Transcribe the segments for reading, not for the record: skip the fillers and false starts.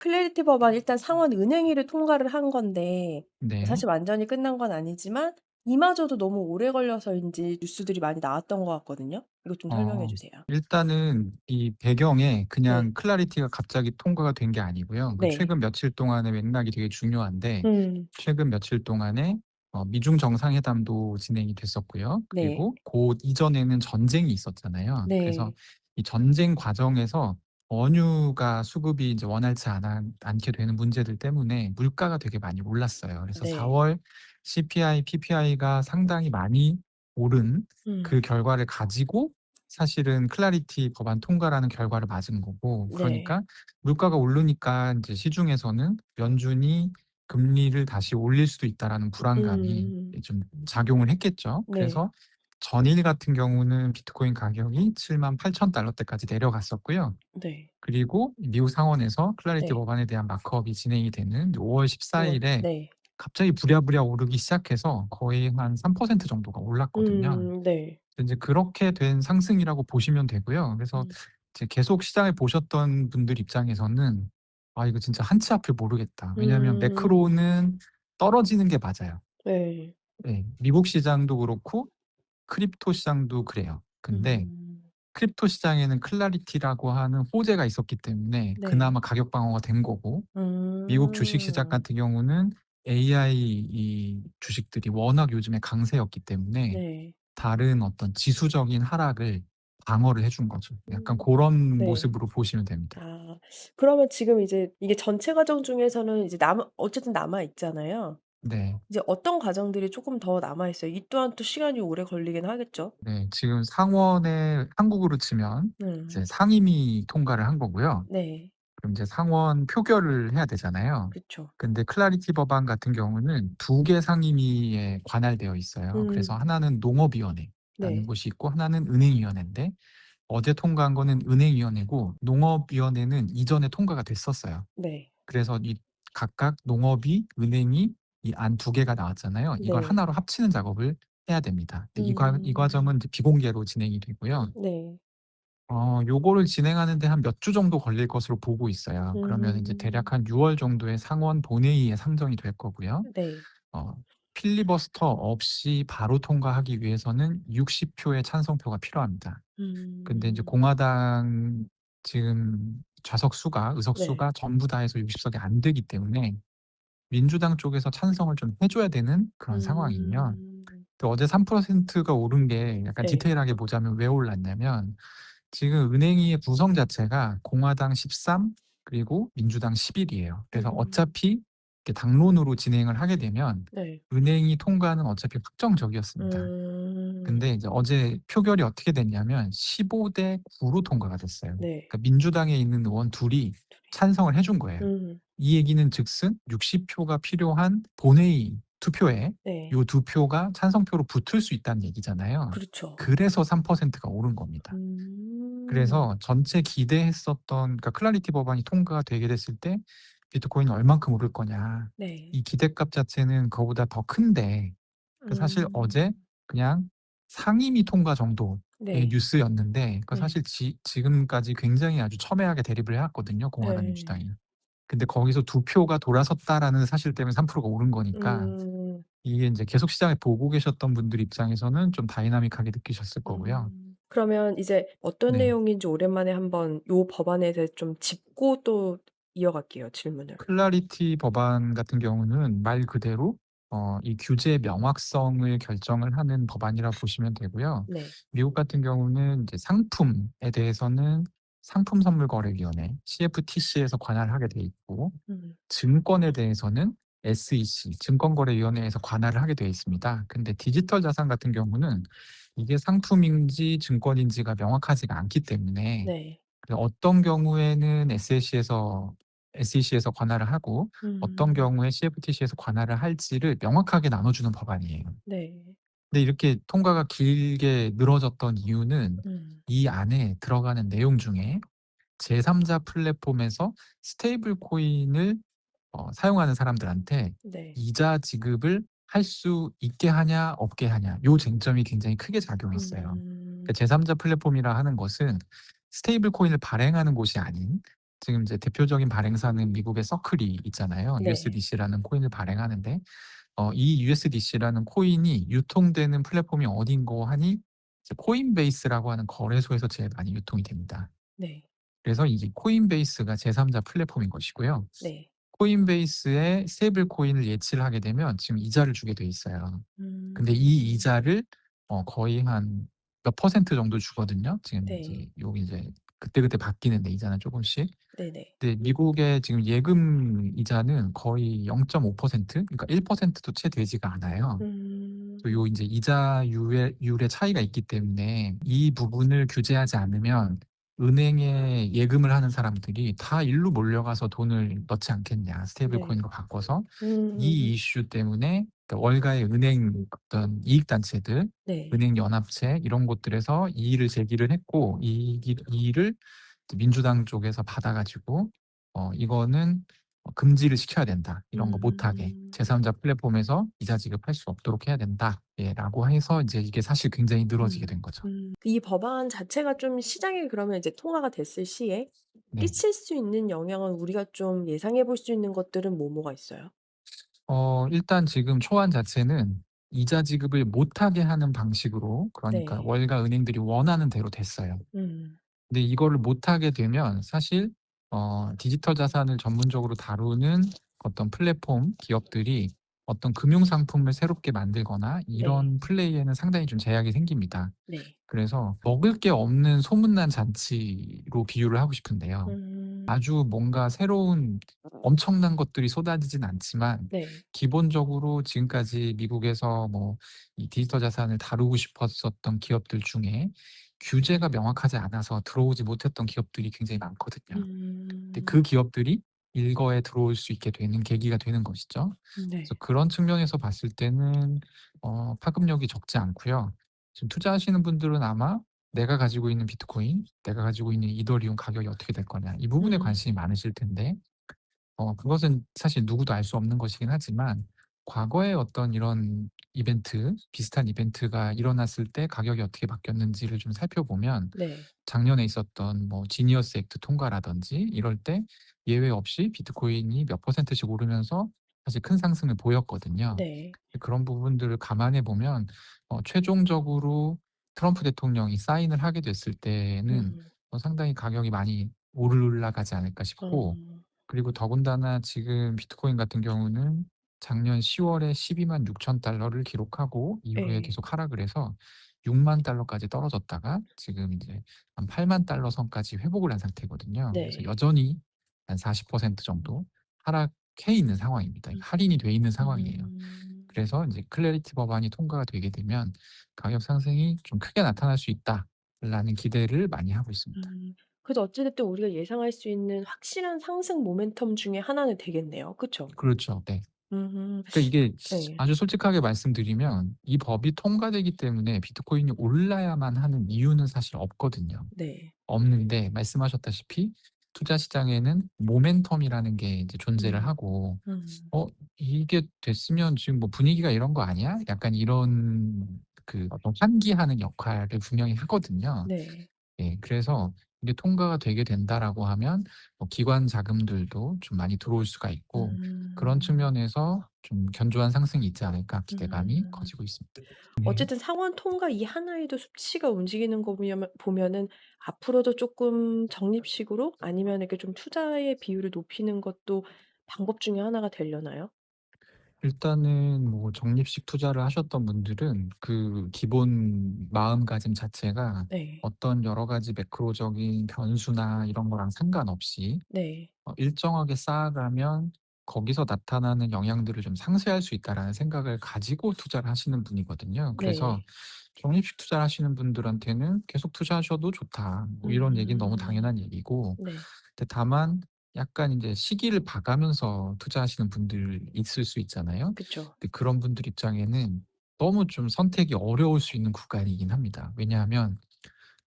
클래리티 법안 일단 상원 은행위를 통과를 한 건데 네. 사실 완전히 끝난 건 아니지만 이마저도 너무 오래 걸려서인지 뉴스들이 많이 나왔던 것 같거든요. 이것 좀 설명해 어 주세요. 일단은 이 배경에 네. 그냥 클래리티가 갑자기 통과가 된 게 아니고요. 그 네. 최근 며칠 동안의 맥락이 되게 중요한데, 음. 최근 며칠 동안에 미중 정상회담도 진행이 됐었고요. 네. 그리고 그 이전에는 전쟁이 있었잖아요. 그래서 네. 이 전쟁 과정에서 원유가 수급이 이제 원활치 않게 되는 문제들 때문에 물가가 되게 많이 올랐어요. 그래서 4 네. 월 CPI, PPI가 상당히 많이 오른 그 음. 결과를 가지고 사실은 클래리티 법안 통과라는 결과를 맞은 거고, 네. 그러니까 물가가 오르니까 이제 시중에서는 연준이 금리를 다시 올릴 수도 있다라는 불안감이 음. 좀 작용을 했겠죠. 네. 그래서 전일 같은 경우는 비트코인 가격이 78,000달러대까지 내려갔었고요. 네. 그리고 미국 상원에서 클래리티 네. 법안에 대한 마크업이 진행이 되는 5월 14 5월. 일에 네. 갑자기 부랴부랴 오르기 시작해서 거의 한 3% 정도가 올랐거든요. 네. 이제 그렇게 된 상승이라고 보시면 되고요. 그래서 음. 이제 계속 시장을 보셨던 분들 입장에서는 '아 이거 진짜 한치 앞을 모르겠다.' 왜냐하면 음. 매크로는 떨어지는 게 맞아요. 네. 예. 미국 시장도 그렇고 크립토 시장도 그래요. 근데 음. 크립토 시장에는 클래리티라고 하는 호재가 있었기 때문에 네. 그나마 가격 방어가 된 거고, 미국 주식 시장 음. 같은 경우는 AI 이 주식들이 워낙 요즘에 강세였기 때문에 네. 다른 어떤 지수적인 하락을 방어를 해준 거죠. 약간 음. 고런 네. 모습으로 보시면 됩니다. 아 그러면 지금 이제 이게 전체 과정 중에서는 이제 어쨌든 남아 있잖아요. 네. 이제 어떤 과정들이 쪼끔 더 남아 있어요? 이 또한 또 시간이 오래 걸리긴 하겠죠? 네. 지금 상원에 한국으로 치면 이제 음. 상임위 통과를 한 거고요. 네. 그럼 이제 상원 표결을 해야 되잖아요. 그쵸. 근데 클래리티 법안 같은 경우는 2개 상임위에 관할되어 있어요. 그래서 음. 하나는 농업위원회라는 네. 곳이 있고 하나는 은행위원회인데, 어제 통과한 거는 은행위원회고 농업위원회는 이전에 통과가 됐었어요. 네. 그래서 이 각각 농업위, 은행위 이 안 2 개가 나왔잖아요. 이걸 네. 하나로 합치는 작업을 해야 됩니다. 근데 이 음. 과정은 이제 비공개로 진행이 되고요. 네. 요거를 진행하는 데 한 몇 주 정도 걸릴 것으로 보고 있어요. 그러면 인제 음. 대략 한 6월 정도에 상원 본회의에 상정이 될 거고요. 네. 어 필리버스터 없이 바로 통과하기 위해서는 60 표의 찬성표가 필요합니다. 근데 인제 음. 공화당 지금 의석 네. 수가 전부 다 해서 60 석이 안 되기 때문에 민주당 쪽에서 찬성을 좀 해 줘야 되는 그런 상황이에요. 음. 또 어제 3%가 오른 게 약간 네. 디테일하게 보자면 왜 올랐냐면, 지금 은행위의 구성 자체가 공화당 13 그리고 민주당 11 이에요. 그래서 음. 어차피 이렇게 당론으로 진행을 하게 되면 네. 은행이 통과는 어차피 확정적이었습니다. 음. 근데 이제 어제 표결이 어떻게 됐냐면 15대 9로 통과가 됐어요. 네. 그러니까 민주당에 있는 의원 둘이 찬성을 해준 거예요. 음. 이 얘기는 즉슨 60 표가 필요한 본회의 투표에 네. 요 두 표가 찬성표로 붙을 수 있다는 얘기잖아요. 그렇죠. 그래서 3%가 오른 겁니다. 음. 그래서 전체 기대했었던, 그러니까 클래리티 법안이 통과가 되게 됐을 때 비트코인이 얼만큼 오를 거냐. 네. 이 기대값 자체는 그거보다 더 큰데, 사실 어제 음. 그냥 상임위 통과 정도의 네. 뉴스였는데, 네. 사실 지금까지 굉장히 아주 첨예하게 대립을 해 왔거든요, 공화당 예. 민주당이. 근데 거기서 두 표가 돌아섰다라는 사실 때문에 3%가 오른 거니까, 음. 이게 인제 계속 시장을 보고 계셨던 분들 입장에서는 좀 다이나믹하게 느끼셨을 거고요. 그러면 이제 어떤 네. 내용인지 오랜만에 한번 요 법안에 대해서 좀 짚고 또 이어갈게요, 질문을. 클래리티 법안 같은 경우는 말 그대로 이 규제의 명확성을 결정을 하는 법안이라 보시면 되고요. 네. 미국 같은 경우는 이제 상품에 대해서는 상품선물거래위원회 CFTC에서 관할을 하게 돼 있고, 음. 증권에 대해서는 SEC 증권거래위원회에서 관할을 하게 되어 있습니다. 근데 디지털 자산 같은 경우는 이게 상품인지 증권인지가 명확하지가 않기 때문에, 네. 어떤 경우에는 SEC에서 관할을 하고 어떤 음. 경우에 CFTC에서 관할을 할지를 명확하게 나눠주는 법안이에요. 네. 근데 이렇게 통과가 길게 늘어졌던 이유는 음. 이 안에 들어가는 내용 중에 제3자 플랫폼에서 스테이블 코인을 사용하는 사람들한테 네. 이자 지급을 할 수 있게 하냐 없게 하냐, 요 쟁점이 굉장히 크게 작용했어요. 음. 그 제3자 플랫폼이라 하는 것은 스테이블 코인을 발행하는 곳이 아닌 지금 이제 대표적인 발행사는 미국의 서클이 있잖아요. 네. USDC라는 코인을 발행하는데 이 USDC라는 코인이 유통되는 플랫폼이 어딘고 하니 이제 코인베이스라고 하는 거래소에서 제일 많이 유통이 됩니다. 네. 그래서 이제 코인베이스가 제3자 플랫폼인 것이고요. 네. 코인베이스에 스테이블 코인을 예치를 하게 되면 지금 이자를 주게 돼 있어요. 근데 이 음. 이자를 거의 한 몇 퍼센트 정도 주거든요. 지금 네. 이제 요게 이제 그때그때 바뀌는데 이자는 조금씩. 네네. 근데 미국의 지금 예금 이자는 거의 0.5%, 그러니까 1%도 채 되지가 않아요. 음. 또 요 인제 이자율의 차이가 있기 때문에 이 부분을 규제하지 않으면 은행에 예금을 하는 사람들이 다 일로 몰려가서 돈을 넣지 않겠냐, 스테이블 네. 코인으로 바꿔서. 이 음음음. 이슈 때문에 그러니까 월가의 은행 어떤 이익 단체들, 네. 은행 연합체 이런 곳들에서 이의를 제기를 했고, 이의를 이제 민주당 쪽에서 받아 가지고 이거는 금지를 시켜야 된다. 이런 거 못하게. 음. 제3자 플랫폼에서 이자 지급할 수 없도록 해야 된다. 예, 라고 해서 이제 이게 사실 굉장히 늘어지게 음. 된 거죠. 이 법안 자체가 좀 시장에 그러면 이제 통과가 됐을 시에 네. 끼칠 수 있는 영향은 우리가 좀 예상해 볼 수 있는 것들은 뭐가 있어요? 일단 지금 초안 자체는 이자 지급을 못하게 하는 방식으로, 그러니까 네. 월가 은행들이 원하는 대로 됐어요. 음. 근데 이거를 못하게 되면 사실 디지털 자산을 전문적으로 다루는 어떤 플랫폼 기업들이 어떤 금융 상품을 새롭게 만들거나 네. 이런 플레이에는 상당히 좀 제약이 생깁니다. 네. 그래서 먹을 게 없는 소문난 잔치로 비유를 하고 싶은데요. 음. 아주 뭔가 새로운 엄청난 것들이 쏟아지진 않지만 네. 기본적으로 지금까지 미국에서 뭐 이 디지털 자산을 다루고 싶었었던 기업들 중에 규제가 명확하지 않아서 들어오지 못했던 기업들이 굉장히 많거든요. 근데 음. 그 기업들이 일거에 들어올 수 있게 되는 계기가 되는 것이죠. 그래서 네. 그런 측면에서 봤을 때는 파급력이 적지 않고요. 지금 투자하시는 분들은 아마 '내가 가지고 있는 비트코인, 내가 가지고 있는 이더리움 가격이 어떻게 될 거냐.' 이 부분에 음. 관심이 많으실 텐데, 그것은 사실 누구도 알 수 없는 것이긴 하지만 과거에 어떤 이런 이벤트, 비슷한 이벤트가 일어났을 때 가격이 어떻게 바뀌었는지를 좀 살펴보면 네. 작년에 있었던 뭐 지니어스 액트 통과라든지 이럴 때 예외 없이 비트코인이 몇 퍼센트씩 오르면서 사실 큰 상승을 보였거든요. 네. 그런 부분들을 감안해 보면 최종적으로 트럼프 대통령이 사인을 하게 됐을 때는 음. 상당히 가격이 많이 올라가지 않을까 싶고, 어. 그리고 더군다나 지금 비트코인 같은 경우는 작년 10월에 126,000달러를 기록하고 이후에 예. 계속 하락을 해서 60,000달러까지 떨어졌다가 지금 이제 한 80,000달러 선까지 회복을 한 상태거든요. 그래서 네. 여전히 한 40% 정도 하락해 있는 상황입니다. 음. 할인이 돼 있는 상황이에요. 음. 그래서 이제 클래리티 법안이 통과가 되게 되면 가격 상승이 좀 크게 나타날 수 있다라는 기대를 많이 하고 있습니다. 그래서 어찌 됐든 우리가 예상할 수 있는 확실한 상승 모멘텀 중에 하나는 되겠네요. 그쵸? 그렇죠. 네. 음. 그러니까 이게 예. 아주 솔직하게 말씀드리면 이 법이 통과되기 때문에 비트코인이 올라야만 하는 이유는 사실 없거든요. 네. 없는데 말씀하셨다시피 투자 시장에는 모멘텀이라는 게 이제 존재를 음. 하고 음. '이게 됐으면 지금 뭐 분위기가 이런 거 아니야?' 약간 이런 그 어떤 환기하는 역할을 분명히 하거든요. 네. 예. 그래서 이게 통과가 되게 된다라고 하면 기관 자금들도 좀 많이 들어올 수가 있고, 그런 음. 측면에서 좀 '견조한 상승이 있지 않을까.' 기대감이 음. 커지고 있습니다. 네. 어쨌든 상원 통과 이 하나에도 수치가 움직이는 거 보면은 앞으로도 쪼끔 적립식으로 아니면 이렇게 좀 투자의 비율을 높이는 것도 방법 중에 하나가 되려나요? 일단은 뭐 적립식 투자를 하셨던 분들은 그 기본 마음가짐 자체가 네. 어떤 여러 가지 매크로적인 변수나 이런 거랑 상관없이 네. 일정하게 쌓아가면 거기서 나타나는 영향들을 좀 상쇄할 수 있다라는 생각을 가지고 투자를 하시는 분이거든요. 그래서 네. 적립식 투자를 하시는 분들한테는 "계속 투자하셔도 좋다." 뭐 이런 얘기는 너무 음. 당연한 얘기고, 네. 근데 다만 약간 인제 시기를 봐가면서 투자하시는 분들 있을 수 있잖아요. 그쵸. 근데 그런 분들 입장에는 너무 좀 선택이 어려울 수 있는 구간이긴 합니다. 왜냐하면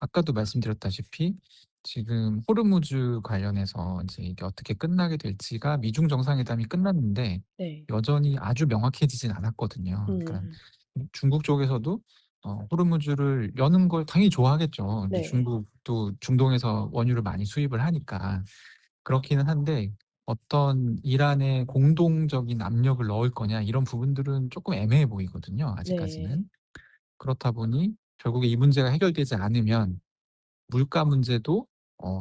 아까도 말씀드렸다시피 지금 호르무즈 관련해서 인제 이게 어떻게 끝나게 될지가 미중 정상회담이 끝났는데 네. 여전히 아주 명확해지진 않았거든요. 그러니까 음. 중국 쪽에서도 호르무즈를 여는 걸 당연히 좋아하겠죠. 근데 네. 중국도 중동에서 원유를 많이 수입을 하니까. 그렇기는 한데 어떤 일 안에 공동적인 압력을 넣을 거냐 이런 부분들은 쪼끔 애매해 보이거든요 네. 아직까지는. 그렇다 보니 결국에 이 문제가 해결되지 않으면 물가 문제도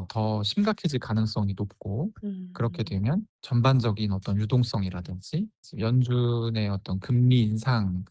더 심각해질 가능성이 높고, 그렇게 음. 되면 전반적인 어떤 유동성이라든지 지금 연준의 어떤 금리 인상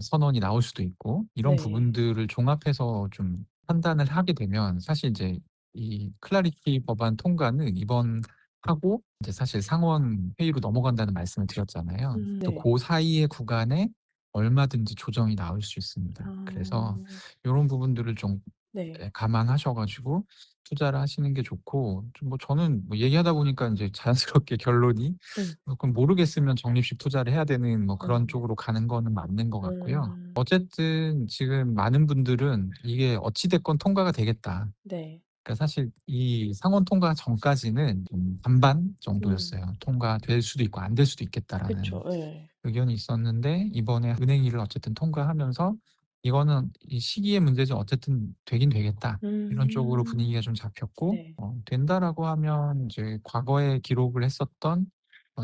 선언이 나올 수도 있고, 이런 네. 부분들을 종합해서 좀 판단을 하게 되면 사실 이제 이 클래리티 법안 통과는 이번 하고 이제 사실 상원 회의로 넘어간다는 말씀을 드렸잖아요. 또 네. 고 사이의 구간에 얼마든지 조정이 나올 수 있습니다. 그래서 아. 요런 부분들을 좀 네. 예 감안하셔 가지고 투자를 하시는 게 좋고, 좀 뭐 저는 뭐 얘기하다 보니까 인제 자연스럽게 결론이 음. 쪼끔 모르겠으면 적립식 투자를 해야 되는 뭐 그런 아. 쪽으로 가는 거는 맞는 것 같고요. 음. 어쨌든 지금 많은 분들은 '이게 어찌 됐건 통과가 되겠다.' 네. 그러니까 사실 이 상원 통과 전까지는 좀 반반 음. 정도였어요. '통과될 수도 있고 안 될 수도 있겠다.'라는 그쵸. 예. 의견이 있었는데, 이번에 은행위를 어쨌든 통과하면서 '이거는 이 시기의 문제지 어쨌든 되긴 되겠다.' 이런 쪽으로 분위기가 음. 좀 잡혔고, 네. 된다라고 하면 이제 과거에 기록을 했었던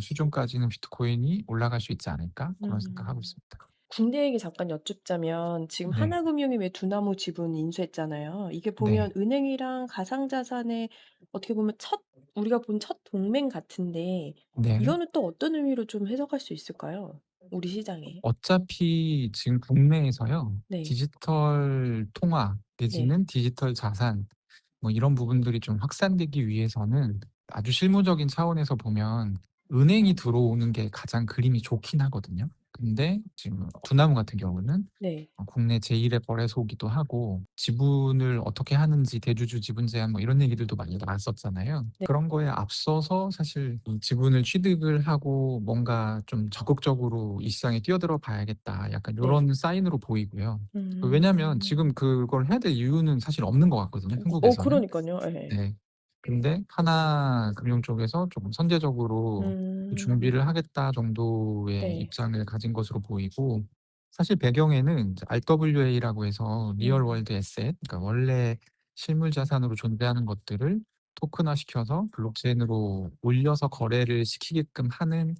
수준까지는 '비트코인이 올라갈 수 있지 않을까?' 그런 생각하고 음. 있습니다. 군대 얘기 잠깐 여쭙자면 지금 네. 하나금융이 왜 두나무 지분 인수했잖아요. 이게 보면 네. 은행이랑 가상자산의 어떻게 보면 우리가 본 첫 동맹 같은데 네. 이거는 또 어떤 의미로 좀 해석할 수 있을까요? 우리 시장에. 어차피 지금 국내에서요. 네. 디지털 통화 네. 내지는 디지털 자산 뭐 이런 부분들이 좀 확산되기 위해서는 아주 실무적인 차원에서 보면 은행이 들어오는 게 가장 그림이 좋긴 하거든요. 근데 지금 두나무 같은 경우는 네. 국내 제1의 거래소이기도 하고, 지분을 어떻게 하는지 대주주 지분 제한 뭐 이런 얘기들도 많이 나왔었잖아요. 네. 그런 거에 앞서서 사실 이 지분을 취득을 하고 뭔가 좀 적극적으로 이 시장에 뛰어들어 봐야겠다, 약간 네. 요런 사인으로 보이고요. 왜냐면 음. 지금 그걸 해야 될 이유는 사실 없는 것 같거든요, 한국에서는. 그러니깐요. 예. 네. 근데 하나금융 쪽에서 조금 선제적으로 음. 준비를 하겠다 정도의 네. 입장을 가진 것으로 보이고, 사실 배경에는 이제 RWA라고 해서 리얼 음. 월드 에셋, 그러니까 원래 실물 자산으로 존재하는 것들을 토큰화시켜서 블록체인으로 올려서 거래를 시키게끔 하는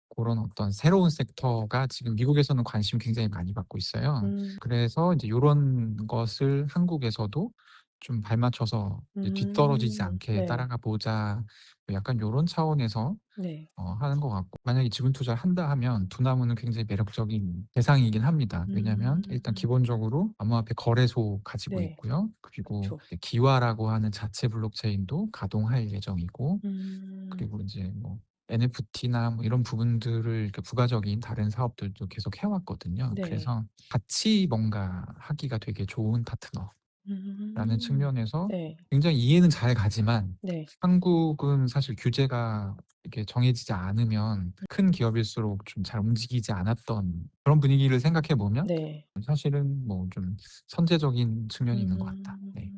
고런 어떤 새로운 섹터가 지금 미국에서는 관심 굉장히 많이 받고 있어요. 음. 그래서 이제 요런 것을 한국에서도 좀 발맞춰서 이제 '뒤떨어지지 않게 네. 따라가 보자.' 뭐 약간 요런 차원에서 네. 하는 것 같고, 만약에 지분 투자를 한다 하면 두나무는 굉장히 매력적인 대상이긴 합니다. 왜냐하면 일단 음. 기본적으로 암호화폐 거래소 가지고 네. 있고요. 그리고 그쵸. 이제 기와라고 하는 자체 블록체인도 가동할 예정이고, 음. 그리고 이제 뭐 NFT나 뭐 이런 부분들을 이렇게 부가적인 다른 사업들도 계속 해 왔거든요. 네. 그래서 같이 뭔가 하기가 되게 좋은 파트너라는 음. 측면에서 네. 굉장히 이해는 잘 가지만, 네. 한국은 사실 규제가 이렇게 정해지지 않으면 큰 기업일수록 좀 잘 움직이지 않았던 그런 분위기를 생각해 보면 네. 사실은 뭐 좀 선제적인 측면이 있는 것 같다. 음. 네.